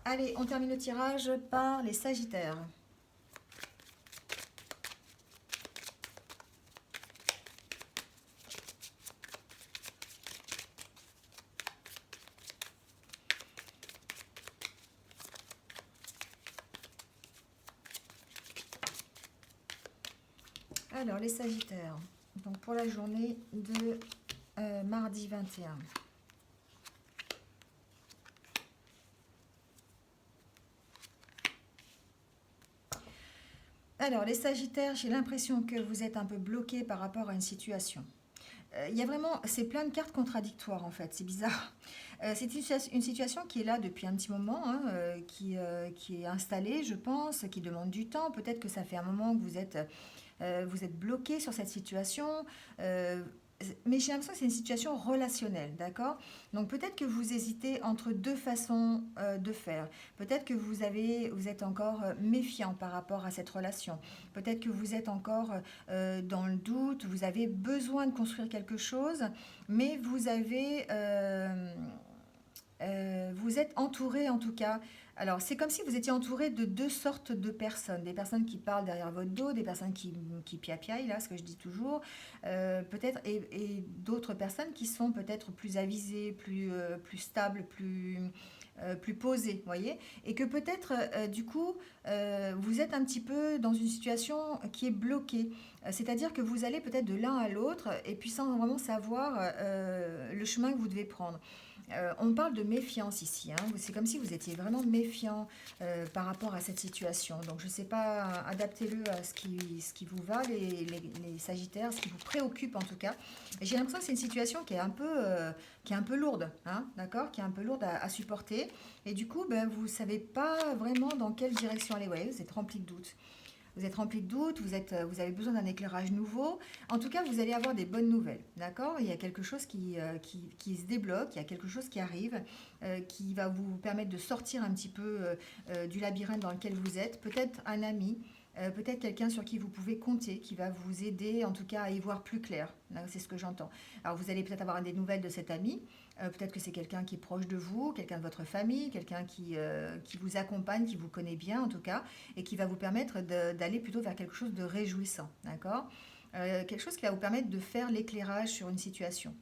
Allez, on termine le tirage par les sagittaires. Alors, les sagittaires, donc pour la journée de mardi 21. Alors, les sagittaires, j'ai l'impression que vous êtes un peu bloqués par rapport à une situation. Il y a vraiment, c'est plein de cartes contradictoires en fait, c'est bizarre. C'est une situation qui est là depuis un petit moment, hein, qui est installée, je pense, qui demande du temps. Peut-être que ça fait un moment que vous êtes bloqué sur cette situation. Euh, mais j'ai l'impression que c'est une situation relationnelle, d'accord? Donc peut-être que vous hésitez entre deux façons de faire. Peut-être que vous êtes encore méfiant par rapport à cette relation. Peut-être que vous êtes encore dans le doute. Vous avez besoin de construire quelque chose, mais vous êtes entouré en tout cas Alors, c'est comme si vous étiez entouré de deux sortes de personnes. Des personnes qui parlent derrière votre dos, des personnes qui piapiaillent, là, ce que je dis toujours, peut-être, et d'autres personnes qui sont peut-être plus avisées, plus stables, plus posées, voyez. Et que peut-être, du coup, vous êtes un petit peu dans une situation qui est bloquée. C'est-à-dire que vous allez peut-être de l'un à l'autre, et puis sans vraiment savoir le chemin que vous devez prendre. On parle de méfiance ici, hein. C'est comme si vous étiez vraiment méfiant par rapport à cette situation. Donc je ne sais pas, adaptez-le à ce qui vous va, les Sagittaires, ce qui vous préoccupe en tout cas. Et j'ai l'impression que c'est une situation qui est un peu lourde, hein, d'accord, qui est un peu lourde à supporter. Et du coup, ben, vous ne savez pas vraiment dans quelle direction aller. Ouais, vous êtes rempli de doutes. Vous êtes rempli de doutes, vous avez besoin d'un éclairage nouveau. En tout cas, vous allez avoir des bonnes nouvelles, d'accord. Il y a quelque chose qui se débloque, il y a quelque chose qui arrive, qui va vous permettre de sortir un petit peu du labyrinthe dans lequel vous êtes. Peut-être un ami, peut-être quelqu'un sur qui vous pouvez compter, qui va vous aider en tout cas à y voir plus clair. C'est ce que j'entends. Alors vous allez peut-être avoir des nouvelles de cet ami. Peut-être que c'est quelqu'un qui est proche de vous, quelqu'un de votre famille, quelqu'un qui vous accompagne, qui vous connaît bien en tout cas, et qui va vous permettre d'aller plutôt vers quelque chose de réjouissant, d'accord. Quelque chose qui va vous permettre de faire l'éclairage sur une situation.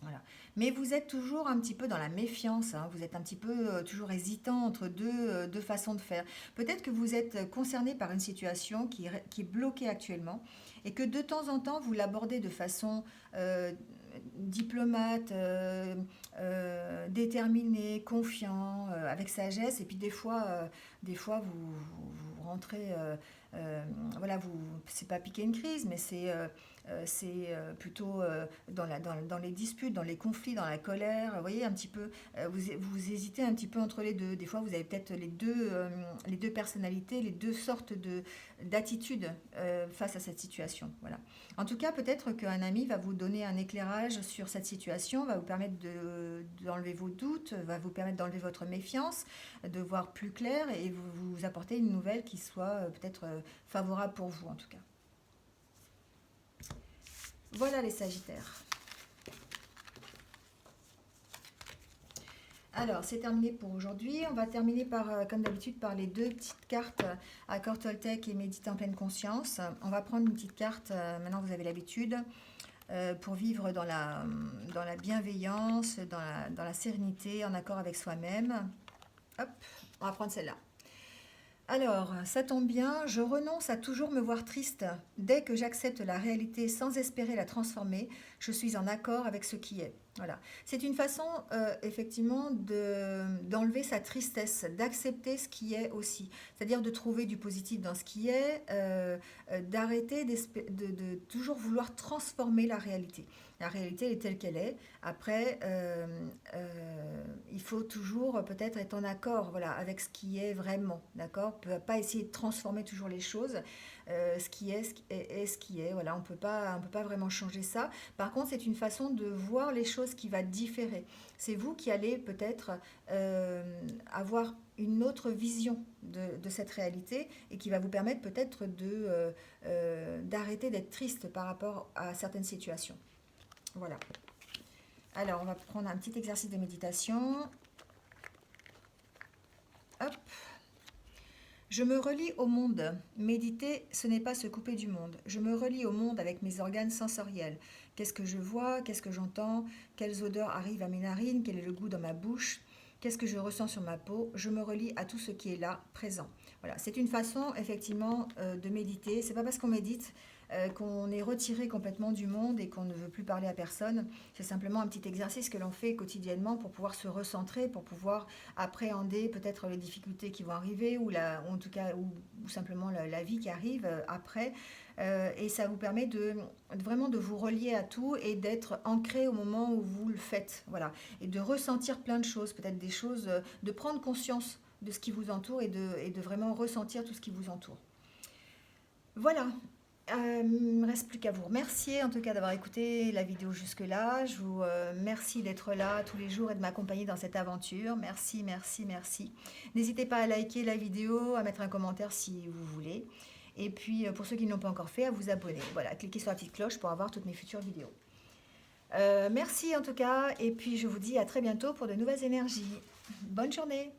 Voilà. Mais vous êtes toujours un petit peu dans la méfiance, hein. Vous êtes un petit peu toujours hésitant entre deux façons de faire. Peut-être que vous êtes concerné par une situation qui est bloquée actuellement et que de temps en temps, vous l'abordez de façon diplomate, déterminé, confiant, avec sagesse. Et puis des fois vous rentrez, voilà, c'est pas piquer une crise, mais c'est plutôt dans les disputes, dans les conflits, dans la colère. Vous voyez un petit peu, vous hésitez un petit peu entre les deux. Des fois, vous avez peut-être les deux personnalités, les deux sortes d'attitudes face à cette situation. Voilà. En tout cas, peut-être qu'un ami va vous donner un éclairage sur cette situation, va vous permettre d'enlever vos doutes, va vous permettre d'enlever votre méfiance, de voir plus clair et vous apporter une nouvelle qui soit peut-être favorable pour vous en tout cas. Voilà les Sagittaires. Alors, c'est terminé pour aujourd'hui. On va terminer par, comme d'habitude, par les deux petites cartes Accord Toltec et Méditer en pleine conscience. On va prendre une petite carte, maintenant vous avez l'habitude, pour vivre dans la bienveillance, dans la sérénité, en accord avec soi-même. Hop, on va prendre celle-là. Alors, ça tombe bien, je renonce à toujours me voir triste. Dès que j'accepte la réalité sans espérer la transformer, je suis en accord avec ce qui est. Voilà. C'est une façon, effectivement, d'enlever sa tristesse, d'accepter ce qui est aussi. C'est-à-dire de trouver du positif dans ce qui est, d'arrêter de toujours vouloir transformer la réalité. La réalité est telle qu'elle est. Après, il faut toujours peut-être être en accord, voilà, avec ce qui est vraiment, d'accord. On ne peut pas essayer de transformer toujours les choses. Ce qui est ce qui est. Voilà, on peut pas vraiment changer ça. Par contre, c'est une façon de voir les choses qui va différer. C'est vous qui allez peut-être avoir une autre vision de cette réalité et qui va vous permettre peut-être d'arrêter d'être triste par rapport à certaines situations. Voilà. Alors, on va prendre un petit exercice de méditation. Hop. Je me relie au monde. Méditer, ce n'est pas se couper du monde. Je me relie au monde avec mes organes sensoriels. Qu'est-ce que je vois? Qu'est-ce que j'entends? Quelles odeurs arrivent à mes narines? Quel est le goût dans ma bouche? Qu'est-ce que je ressens sur ma peau? Je me relie à tout ce qui est là, présent. Voilà, c'est une façon effectivement de méditer. C'est pas parce qu'on médite qu'on est retiré complètement du monde et qu'on ne veut plus parler à personne. C'est simplement un petit exercice que l'on fait quotidiennement pour pouvoir se recentrer, pour pouvoir appréhender peut-être les difficultés qui vont arriver ou en tout cas ou simplement la vie qui arrive après. Et ça vous permet vraiment de vous relier à tout et d'être ancré au moment où vous le faites. Voilà. Et de ressentir plein de choses, peut-être des choses, de prendre conscience de ce qui vous entoure et de vraiment ressentir tout ce qui vous entoure. Voilà. Il ne me reste plus qu'à vous remercier en tout cas d'avoir écouté la vidéo jusque-là. Je vous remercie d'être là tous les jours et de m'accompagner dans cette aventure. Merci, merci, merci. N'hésitez pas à liker la vidéo, à mettre un commentaire si vous voulez. Et puis pour ceux qui ne l'ont pas encore fait, à vous abonner. Voilà, cliquez sur la petite cloche pour avoir toutes mes futures vidéos. Merci en tout cas et puis je vous dis à très bientôt pour de nouvelles énergies. Bonne journée!